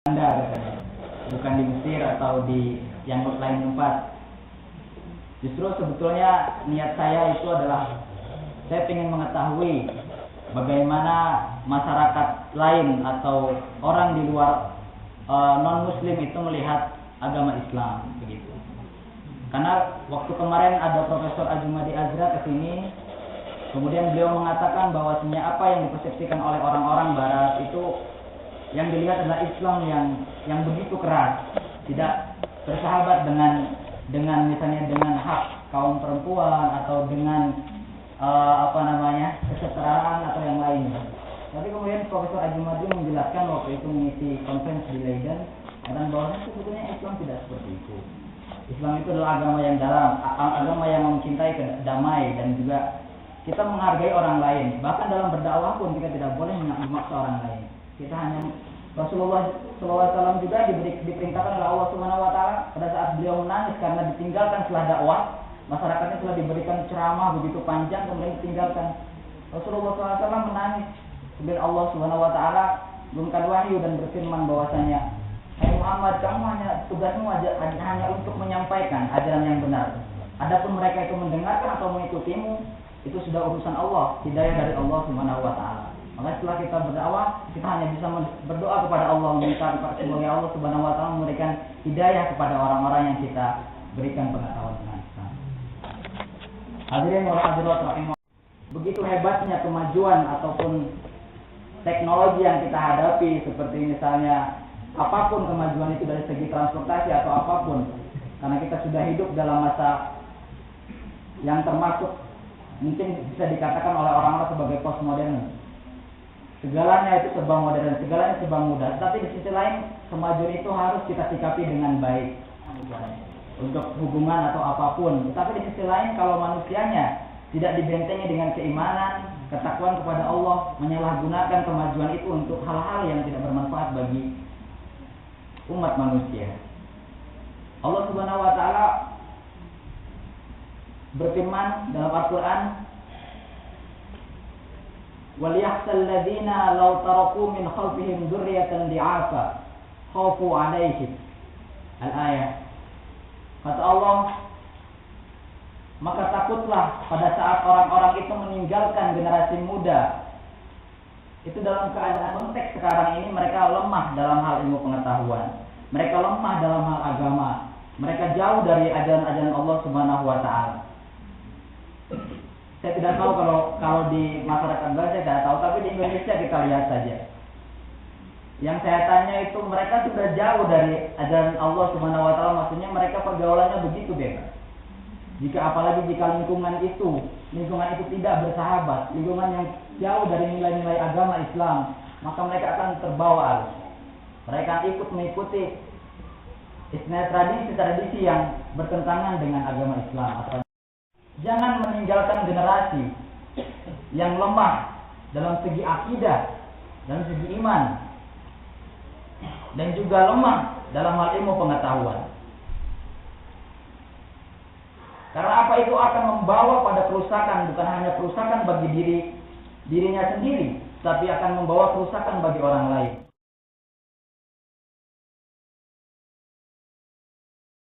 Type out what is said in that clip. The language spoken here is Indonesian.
Anda katanya, bukan di Mesir atau di yang lain tempat. Justru sebetulnya niat saya itu adalah saya ingin mengetahui bagaimana masyarakat lain atau orang di luar non-muslim itu melihat agama Islam begitu. Karena waktu kemarin ada Profesor Ajumadi Azra ke sini, kemudian beliau mengatakan bahwasanya apa yang dipersepsikan oleh orang-orang barat itu yang dilihat adalah Islam yang begitu keras, tidak bersahabat dengan misalnya dengan hak kaum perempuan atau dengan kesetaraan atau yang lainnya. Tapi kemudian Profesor Ajumadi menjelaskan waktu itu mengisi konferensi di Leiden, dan bahwa sebetulnya Islam tidak seperti itu. Islam itu adalah agama yang dalam, agama yang mencintai damai dan juga kita menghargai orang lain. Bahkan dalam berdakwah pun kita tidak boleh memaksa orang lain. Kita hanya Rasulullah SAW juga diperintahkan oleh Allah Subhanahu Wa Taala pada saat beliau menangis karena ditinggalkan setelah dakwah, masyarakatnya telah diberikan ceramah begitu panjang kemudian ditinggalkan. Rasulullah SAW menangis. Kemudian Allah Subhanahu Wa Taala menurunkan wahyu dan berfirman bahwasanya, hai Muhammad, kamu tugasmu hanya untuk menyampaikan ajaran yang benar. Adapun mereka itu mendengarkan atau mengikutimu, itu sudah urusan Allah, hidayah dari Allah Subhanahu Wa Taala. Maka setelah kita berdakwah, kita hanya bisa berdoa kepada Allah, meminta semoga Allah Subhanahu Wa Taala memberikan hidayah kepada orang-orang yang kita berikan pengetahuan tentang Islam. Hadirin wa hadirat rahimah. Begitu hebatnya kemajuan ataupun teknologi yang kita hadapi, seperti misalnya apapun kemajuan itu dari segi transportasi atau apapun, karena kita sudah hidup dalam masa yang termasuk mungkin bisa dikatakan oleh orang-orang sebagai postmodern. Segalanya itu serba modern, segalanya serba mudah. Tapi di sisi lain, kemajuan itu harus kita sikapi dengan baik untuk hubungan atau apapun. Tapi di sisi lain, kalau manusianya tidak dibentengi dengan keimanan, ketakwaan kepada Allah, menyalahgunakan kemajuan itu untuk hal-hal yang tidak bermanfaat bagi umat manusia. Allah Subhanahu Wa Taala berfirman dalam Al-Quran, وَلْيَخْشَ الَّذِينَ لَوْ تَرَكُوا مِنْ خَلْفِهِمْ ذُرِّيَّةً ضِعَافًا خَافُوا عَلَيْهِمْ. Al-ayat. Kata Allah, maka takutlah pada saat orang-orang itu meninggalkan generasi muda. Itu dalam keadaan konteks sekarang ini mereka lemah dalam hal ilmu pengetahuan, mereka lemah dalam hal agama, mereka jauh dari ajaran-ajaran Allah Subhanahu Wa Taala. Saya tidak tahu kalau di masyarakat barat saya tidak tahu, tapi di Indonesia kita lihat saja. Yang saya tanya itu mereka sudah jauh dari ajaran Allah Subhanahu Wa Taala, maksudnya mereka pergaulannya begitu bebas. Apalagi jika lingkungan itu tidak bersahabat, lingkungan yang jauh dari nilai-nilai agama Islam, maka mereka akan terbawa arus. Mereka akan ikut mengikuti tradisi yang bertentangan dengan agama Islam. Jangan meninggalkan generasi yang lemah dalam segi akidah, dalam segi iman, dan juga lemah dalam hal ilmu pengetahuan. Karena apa itu akan membawa pada kerusakan, bukan hanya kerusakan bagi dirinya sendiri, tapi akan membawa kerusakan bagi orang lain.